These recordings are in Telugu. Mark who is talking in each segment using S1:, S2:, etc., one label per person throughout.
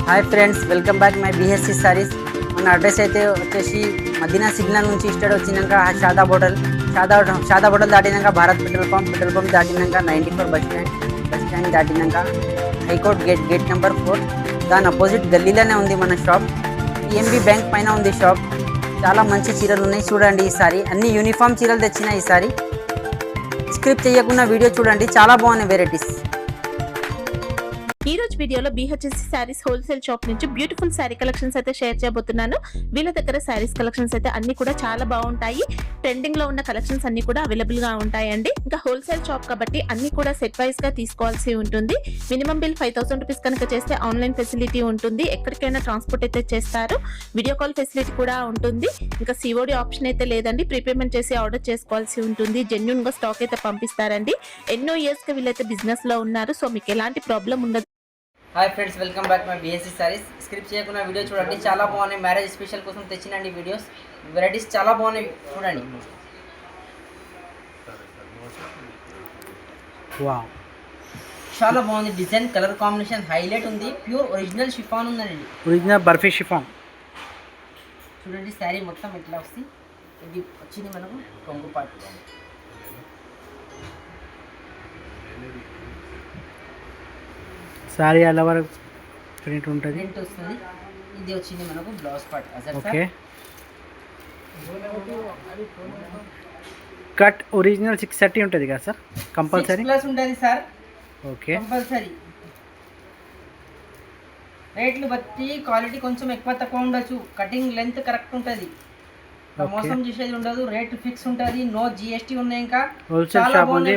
S1: Hi friends, welcome back my BSc sarees. మన అడ్రస్ అయితే వచ్చేసి మదీనా సిగ్నల్ నుంచి స్టార్ట్ వచ్చినాక షాదా హోటల్ దాటినాక భారత్ పెట్రోల్ పంప్ దాటినాక 94 బస్ స్టాండ్ దాటినాక హైకోర్ట్ గేట్ నెంబర్ 4 దాని అపోజిట్ గల్లీలోనే ఉంది మన షాప్. పిఎంబి బ్యాంక్ పైన ఉంది షాప్. చాలా మంచి చీరలు ఉన్నాయి, చూడండి. ఈసారి అన్ని యూనిఫామ్ చీరలు తెచ్చిన ఈసారి. స్క్రిప్ట్ చేయకుండా వీడియో చూడండి, చాలా బాగున్నాయి వెరైటీస్.
S2: ఈ రోజు వీడియోలో బిహెచ్ఎస్సి శారీస్ హోల్సేల్ షాప్ నుంచి బ్యూటిఫుల్ శారీ కలెక్షన్స్ అయితే షేర్ చేయబోతున్నాను. వీళ్ళ దగ్గర శారీస్ కలెక్షన్స్ అయితే అన్ని కూడా చాలా బాగుంటాయి. ట్రెండింగ్ లో ఉన్న కలెక్షన్స్ అన్ని కూడా అవైలబుల్ గా ఉంటాయండి. ఇంకా హోల్సేల్ షాప్ కాబట్టి అన్ని కూడా సెట్ వైస్ గా తీసుకోవాల్సి ఉంటుంది. మినిమం బిల్ 5000 రూపీస్ కనుక చేస్తే ఆన్లైన్ ఫెసిలిటీ ఉంటుంది. ఎక్కడికైనా ట్రాన్స్పోర్ట్ అయితే చేస్తారు. వీడియో కాల్ ఫెసిలిటీ కూడా ఉంటుంది. ఇంకా సిఓడి ఆప్షన్ అయితే లేదండి. ప్రీపేమెంట్ చేసి ఆర్డర్ చేసుకోవాల్సి ఉంటుంది. జెన్యూన్ గా స్టాక్ అయితే పంపిస్తారండి. ఎన్నో ఇయర్స్ గా వీళ్ళైతే బిజినెస్ లో ఉన్నారు. సో మీకు ఎలాంటి ప్రాబ్లం ఉండదు.
S1: Hi friends, welcome back my BSc saris. Script చేయకుండా వీడియో చూడండి, చాలా బాగున్నాయి. మ్యారేజ్ స్పెషల్ కోసం తెచ్చినండి వీడియోస్. వెరైటీస్ చాలా బాగున్నాయి, చూడండి. వావ్, చాలా బాగుంది. డిజైన్, కలర్ కాంబినేషన్ హైలైట్ ఉంది. ప్యూర్ ఒరిజినల్ షిఫాన్ ఉందండి.
S3: Original barfi chiffon.
S1: చూడండి శారీ మొత్తం ఎట్లా వస్తుంది. ఇది వచ్చింది మనకు కొంగు పాటు.
S3: సారీ అలా వరకు ప్రింట్ ఉంటుంది,
S1: ప్రింట్ వస్తుంది. ఇది వచ్చింది మనకు blouse part.
S3: Okay. Cut original 630 ఉంటుంది కదా సార్, కంపల్సరీ
S1: ప్లస్ ఉంటుంది సార్.
S3: Okay,
S1: compulsory. రేట్లు బట్టి క్వాలిటీ కొంచెం ఎక్కువ తక్కువ ఉండొచ్చు. కటింగ్ లెంత్ కరెక్ట్ ఉంటుంది. మోసం చేసేది ఉండదు. రేట్ ఫిక్స్ ఉంటుంది. నో జిఎస్టీ ఉన్నాయి. ఇంకా
S3: హోల్సేల్ షాప్ ఉంది.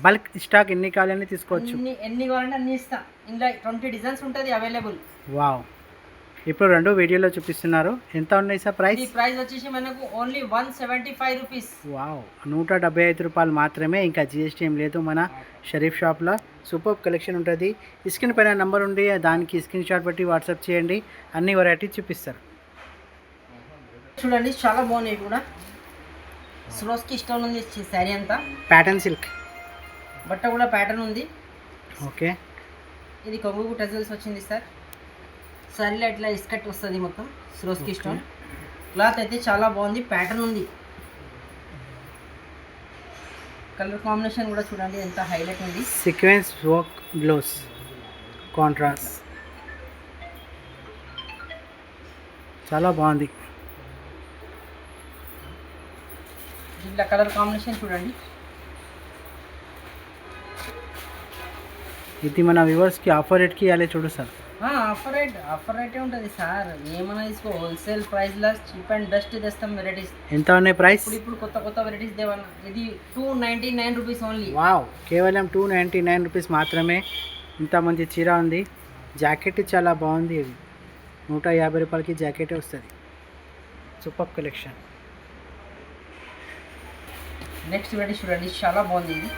S3: బల్క్ స్టాక్ ఎన్ని కావాలని తీసుకోవచ్చు.
S1: ఎన్ని కావాలంటే అన్ని ఇస్తా. ఇందులో 20 డిజైన్స్ ఉంటుంది అవైలబుల్.
S3: వావ్, ఇప్పుడు రెండు వీడియోలో చూపిస్తున్నారు. ఎంత ఉన్నాయి సార్ ప్రైస్?
S1: ఈ ప్రైస్ వచ్చేసి మనకు ఓన్లీ 175 రూపీస్.
S3: వావ్, 175 రూపాయలు మాత్రమే. ఇంకా జిఎస్టీ ఏం లేదు. మన షరీఫ్ షాప్లో సూపర్ కలెక్షన్ ఉంటుంది. స్క్రీన్ పైన నెంబర్ ఉండి దానికి స్క్రీన్ షాట్ పెట్టి వాట్సాప్ చేయండి. అన్ని వెరైటీ చూపిస్తారు.
S1: చూడండి, చాలా బాగున్నాయి కూడా. స్లోస్కి ఇష్టం ఉంది శారీ అంతా.
S3: ప్యాటర్న్ సిల్క్
S1: బట్ట కూడా ప్యాటర్న్ ఉంది.
S3: ఓకే,
S1: ఇది కొంగు టజల్స్ వచ్చింది సార్. శారీలో ఇట్లా ఇస్కట్ వస్తుంది మొత్తం. స్లోస్కి ఇష్టం. క్లాత్ అయితే చాలా బాగుంది. ప్యాటర్న్ ఉంది. కలర్ కాంబినేషన్ కూడా చూడండి ఎంత హైలైట్ ఉంది.
S3: సీక్వెన్స్ వర్క్ బ్లౌజ్ కాంట్రాస్ట్ చాలా బాగుంది.
S1: ఇట్లా కలర్ కాంబినేషన్ చూడండి.
S3: ఇది మన వ్యూవర్స్కి ఆఫర్ రేట్కి ఇవ్వాలి చూడు సార్.
S1: ఆఫర్ రేటే ఉంటుంది సార్. ఏమైనా తీసుకో. హోల్సేల్ ప్రైస్లో చీప్ అండ్ బెస్ట్ తెస్తాం వెరైటీస్.
S3: ఎంత ఉన్నాయి ప్రైస్?
S1: ఇప్పుడు కొత్త వెరైటీస్ దేవన్నా. ఇది 299 రూపీస్ ఓన్లీ.
S3: వావ్, కేవలం 299 రూపీస్ మాత్రమే. ఇంత మంచి చీర ఉంది. జాకెట్ చాలా బాగుంది. ఇది 150 రూపాయలకి జాకెటే వస్తుంది. Super collection.
S1: నెక్స్ట్ వెరైటీ చూడండి, చాలా బాగుంది. ఇది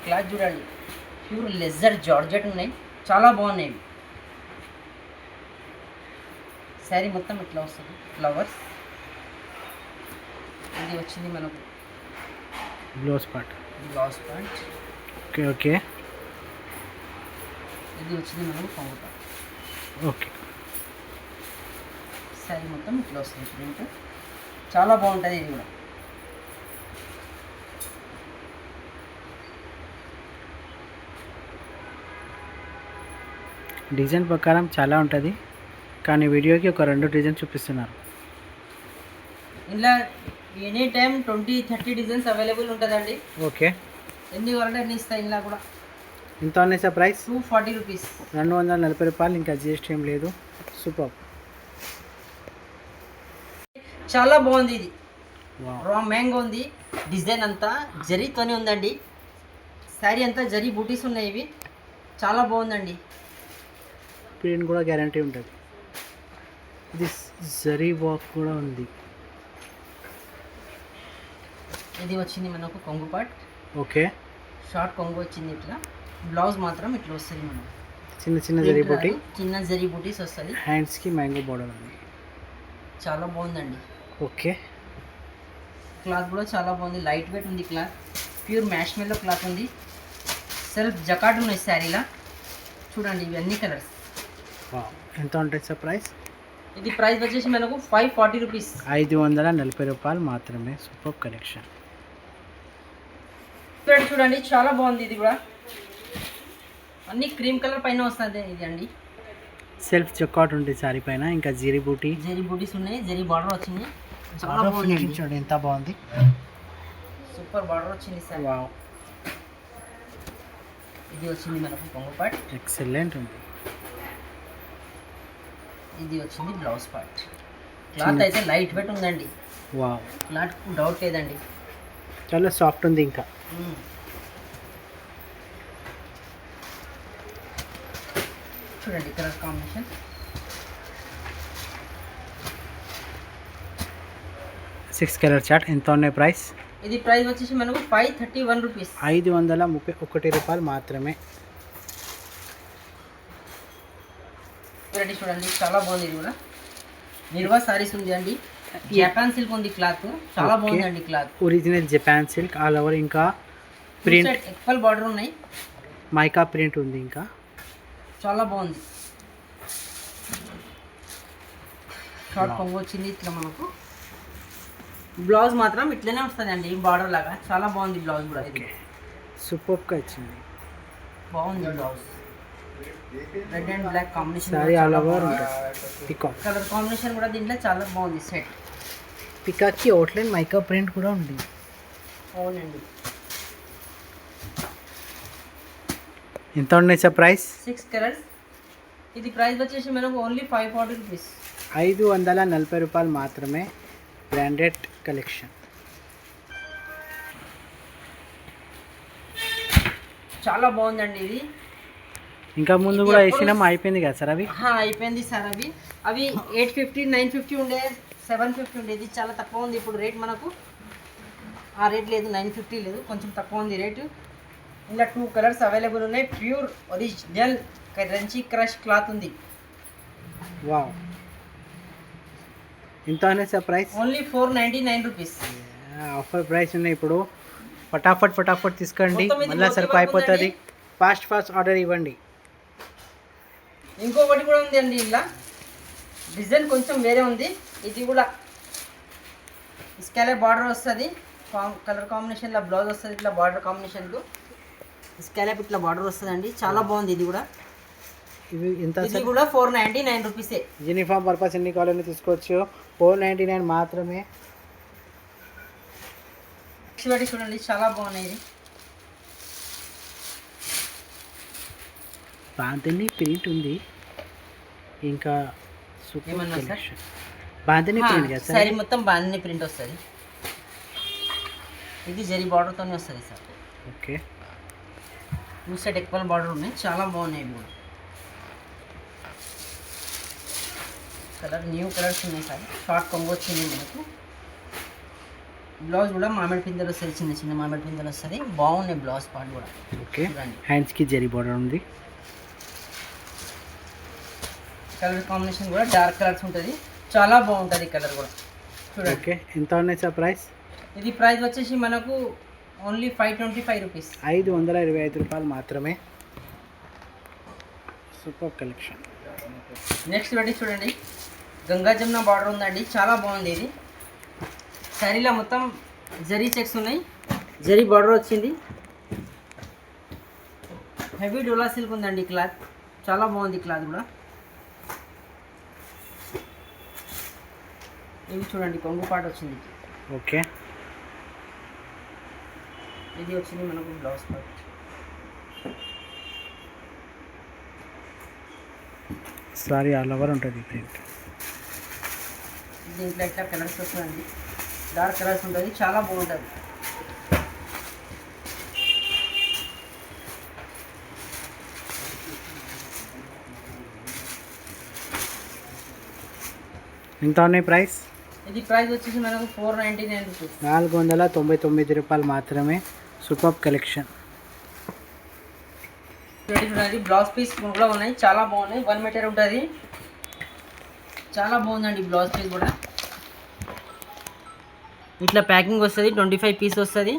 S1: క్లాత్ చూడండి, ప్యూర్ లెజర్ జార్జెట్ ఉన్నాయి. చాలా బాగున్నాయి. శారీ మొత్తం ఇట్లా వస్తుంది. ఫ్లవర్స్. ఇది వచ్చింది మనకు
S3: బ్లౌజ్ పార్ట్. Okay okay.
S1: ఇది వచ్చింది మనకు కొంగు పార్ట్.
S3: ఓకే,
S1: శారీ మొత్తం ఇట్లా వస్తుంది. ప్రింట్ చాలా బాగుంటుంది. ఇది కూడా
S3: డిజైన్ ప్రకారం చాలా ఉంటుంది, కానీ వీడియోకి ఒక 2 డిజైన్ చూపిస్తున్నారు.
S1: ఇలా ఎనీ టైం 20-30 డిజైన్స్ అవైలబుల్ ఉంటుందండి.
S3: ఓకే,
S1: ఎన్ని కావాలంటే అన్ని ఇస్తాయి. ఇలా కూడా
S3: ఎంత ఉన్నాయి సార్ ప్రైస్?
S1: 240 రూపీస్.
S3: 240 రూపాయలు. ఇంకా జిఎస్టీ ఏం లేదు. సూపర్.
S1: చాలా బాగుంది. ఇది
S3: వావ్,
S1: రా మ్యాంగో ఉంది. డిజైన్ అంతా జరీతోనే ఉందండి. శారీ అంతా జరీ బూటీస్ ఉన్నాయి. ఇవి చాలా బాగుందండి.
S3: ప్రింట్ కూడా గ్యారంటీ ఉంటుంది. ఇది జరీ వర్క్ కూడా ఉంది.
S1: ఇది వచ్చింది మనకు కొంగు పార్ట్.
S3: ఓకే,
S1: షార్ట్ కొంగు వచ్చింది. ఇట్లా బ్లౌజ్ మాత్రం ఇట్లా వస్తుంది. మనం
S3: చిన్న జరీ బూటీ,
S1: చిన్న జరీ బూటీస్ వస్తుంది.
S3: హ్యాండ్స్కి మ్యాంగో బోర్డర్ ఉంది.
S1: చాలా బాగుందండి.
S3: ఓకే,
S1: క్లాత్ కూడా చాలా బాగుంది. లైట్ వెయిట్ ఉంది క్లాత్. ప్యూర్ మ్యాష్మెల్లో క్లాత్ ఉంది. సెల్ఫ్ జకాట్ ఉన్నాయి శారీలా. చూడండి ఇవి అన్ని కలర్స్.
S3: వావ్, ఎంత ఉంటుంది సార్ ప్రైస్?
S1: ఇది ప్రైస్ వచ్చేసి మనకు 540 రూపీస్.
S3: 540 రూపాయలు మాత్రమే. Super collection.
S1: చూడండి చాలా బాగుంది. ఇది కూడా అన్ని క్రీమ్ కలర్ పైన వస్తుంది. ఇది అండి
S3: సెల్ఫ్ చెక్అవుట్ ఉంటుంది సారీ పైన. ఇంకా జరీ
S1: బూటీస్ ఉన్నాయి, జరీ బార్డర్ వచ్చింది. చాలా బాగుంది.
S3: చూడండి ఎంత బాగుంది.
S1: సూపర్ బార్డర్ వచ్చింది సార్.
S3: వావ్,
S1: ఇది వచ్చింది మనకు కొంగు పార్ట్.
S3: ఎక్సలెంట్ ఉంది.
S1: ఇది వచ్చింది బ్లౌజ్ పార్ట్. క్లాత్ అయితే లైట్ వెయిట్ ఉందండి.
S3: వావ్,
S1: క్లాత్ డౌట్ లేదండి.
S3: చాలా సాఫ్ట్ ఉంది. ఇంకా
S1: చూడండి colour combination.
S3: Six colour chart. ఎంత ఉన్నాయి ప్రైస్?
S1: ఇది ప్రైస్ వచ్చేసి మనకు 531 రూపీస్.
S3: 531 రూపాయలు మాత్రమే.
S1: రెడీ చూడండి చాలా బాగుంది. ఇది కూడా నిర్వా సారీస్ ఉంది అండి. జపాన్ సిల్క్ ఉంది క్లాత్. చాలా బాగుందండి cloth.
S3: Original Japan silk all over. ఇంకా ప్రింట్
S1: ఎక్వల్ బార్డర్ ఉన్నాయి.
S3: మైకా ప్రింట్ ఉంది. ఇంకా
S1: చాలా బాగుంది. షార్ట్ కొంగు వచ్చింది. ఇట్లా మనకు బ్లౌజ్ మాత్రం ఇట్లనే వస్తుంది అండి, బార్డర్ లాగా. చాలా బాగుంది బ్లౌజ్ కూడా. ఇది
S3: సూపర్గా వచ్చింది.
S1: బాగుంది blouse. Red and black combination.
S3: Sari all over peacock
S1: colour combination కూడా దీంట్లో చాలా బాగుంది. సెట్
S3: పికాక్కి అవుట్లైన్ మైకా ప్రింట్ కూడా ఉంది.
S1: అవునండి.
S3: ఎంత ఉన్నాయి సార్ ప్రైస్?
S1: 6 కలర్స్. ఇది ప్రైస్ వచ్చేసి మనకు ఓన్లీ 540 రూపీస్.
S3: 540 రూపాయలు మాత్రమే. Branded collection.
S1: చాలా బాగుందండి ఇది.
S3: ఇంకా ముందు కూడా వేసినాం, అయిపోయింది కదా సార్ అవి?
S1: అయిపోయింది సార్. అవి 850 950 ఉండే, 750 ఉండే. ఇది చాలా తక్కువ ఉంది ఇప్పుడు రేట్. మనకు ఆ రేట్ లేదు, 950 లేదు, కొంచెం తక్కువ ఉంది రేటు. ఇలా 2 కలర్స్ అవైలబుల్ ఉన్నాయి. ప్యూర్ ఒరిజినల్ రంచి క్రష్ క్లాత్ ఉంది.
S3: వావ్, ఎంత ఉన్నాయి sir price?
S1: Only 499 rupees.
S3: Offer price ఉన్నాయి ఇప్పుడు. ఫటాఫట్ తీసుకోండి,
S1: మొత్తం ఇది
S3: మళ్ళీ సరుకు అయిపోతుంది. ఫాస్ట్ ఆర్డర్ ఇవ్వండి.
S1: ఇంకొకటి కూడా ఉంది అండి. ఇలా డిజైన్ కొంచెం వేరే ఉంది. ఇది కూడా స్కాలర్ బార్డర్ వస్తుంది. కలర్ కాంబినేషన్లో బ్లౌజ్ వస్తుంది. ఇట్లా బార్డర్ కాంబినేషన్లో స్కాలప్ ఇట్లా బార్డర్ వస్తుంది అండి. చాలా బాగుంది. ఇది కూడా ఇది కూడా 499 రూపీసే.
S3: యూనిఫామ్ పర్పస్ ఎన్ని కావాలని తీసుకోవచ్చు. 499 మాత్రమే.
S1: చూడండి చాలా బాగున్నాయి. ఇది
S3: బాంతిని ప్రింట్ ఉంది. ఇంకా సూపర్
S1: ఏమన్నా సార్?
S3: కలెక్షన్. బాంతిని ప్రింట్ కదా సార్?
S1: సారీ మొత్తం బాంతిని ప్రింట్ వస్తుంది. ఇది జరీ బార్డర్తోనే వస్తుంది సార్.
S3: ఓకే,
S1: టూ సైడ్ ఎక్కువ బార్డర్ ఉన్నాయి. చాలా బాగున్నాయి. ఇవి కూడా కలర్ న్యూ కలర్స్ ఉన్నాయి సార్. షార్ట్ కొంగు వచ్చింది మనకు. బ్లౌజ్ కూడా మామిడి పిందెలు వస్తుంది. చిన్న మామిడి పిందెలు వస్తుంది. బాగున్నాయి బ్లౌజ్ పార్ట్ కూడా.
S3: ఓకే, హ్యాండ్స్కి జరీ బార్డర్ ఉంది.
S1: కలర్ కాంబినేషన్ కూడా డార్క్ కలర్స్ ఉంటుంది. చాలా బాగుంటుంది కలర్ కూడా. చూడండి.
S3: ఓకే, ఎంత ఉన్నాయి సార్ ప్రైస్?
S1: ఇది ప్రైస్ వచ్చేసి మనకు ఓన్లీ 525 రూపీస్.
S3: 525 రూపాయలు మాత్రమే. Super collection.
S1: నెక్స్ట్ వెరైటీ చూడండి. గంగా జమున బార్డర్ ఉందండి. చాలా బాగుంది. ఇది శారీలో మొత్తం జరీ చెక్స్ ఉన్నాయి. జరీ బార్డర్ వచ్చింది. హెవీ డోలా సిల్క్ ఉందండి క్లాత్. చాలా బాగుంది క్లాత్ కూడా. ఇవి చూడండి కొంగు పాట వచ్చింది.
S3: ఓకే,
S1: ఇది వచ్చింది మనకు blouse part.
S3: Sorry all over ఉంటుంది ప్రింట్.
S1: దీంట్లో ఇట్లా కలర్స్ వస్తుందండి. డార్క్ కలర్స్ ఉంటుంది. చాలా బాగుంటుంది.
S3: ఎంత ఉన్నాయి ప్రైస్?
S1: ఇది ప్రైస్ వచ్చేసి మనకు 499 రూపీస్.
S3: 499 రూపాయలు మాత్రమే. Super collection.
S1: చూడండి బ్లౌజ్ పీస్ కూడా ఉన్నాయి. చాలా బాగున్నాయి. 1 మీటర్ ఉంటుంది. చాలా బాగుందండి బ్లౌజ్ పీస్ కూడా. ఇట్లా ప్యాకింగ్ వస్తుంది. 25 పీస్ వస్తుంది.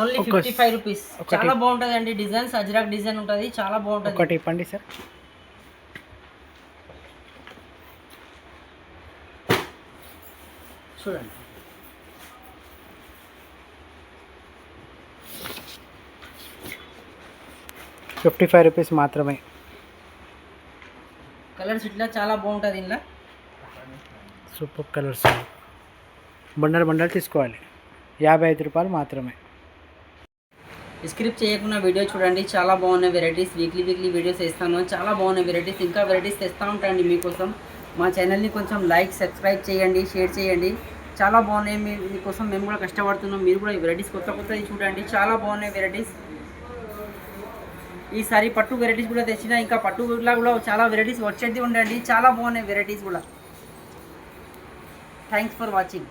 S1: ఓన్లీ
S3: ఒక
S1: 55 రూపీస్.
S3: ఒకటి.
S1: చాలా బాగుంటుంది అండి. డిజైన్స్ అజ్రాక్ డిజైన్ ఉంటుంది, చాలా బాగుంటుంది.
S3: ఒకటి ఇవ్వండి సార్.
S1: చూడండి.
S3: ₹55 మాత్రమే.
S1: కలర్స్ ఇట్లా చాలా బాగుంటుంది. ఇందులో
S3: సూపర్ కలర్స్. బండల్ తీసుకోవాలి. ₹55 మాత్రమే.
S1: స్క్రిప్ట్ చేయకుండా వీడియో చూడండి, చాలా బాగున్నాయి వెరైటీస్. వీక్లీ వీడియోస్ వేస్తాను, చాలా బాగున్నాయి వెరైటీస్. ఇంకా వెరైటీస్ తెస్తూ ఉంటాయండి మీకోసం. మా ఛానల్ని కొంచెం లైక్ సబ్స్క్రైబ్ చేయండి, షేర్ చేయండి. చాలా బాగున్నాయి. మీకోసం మేము కూడా కష్టపడుతున్నాం. మీరు కూడా ఈ వెరైటీస్ కొత్తది చూడండి, చాలా బాగున్నాయి వెరైటీస్. ఈసారి పట్టు వెరైటీస్ కూడా తెచ్చిన, ఇంకా పట్టులా కూడా చాలా వెరైటీస్ వచ్చేది ఉండండి, చాలా బాగున్నాయి వెరైటీస్ కూడా. Thanks for watching.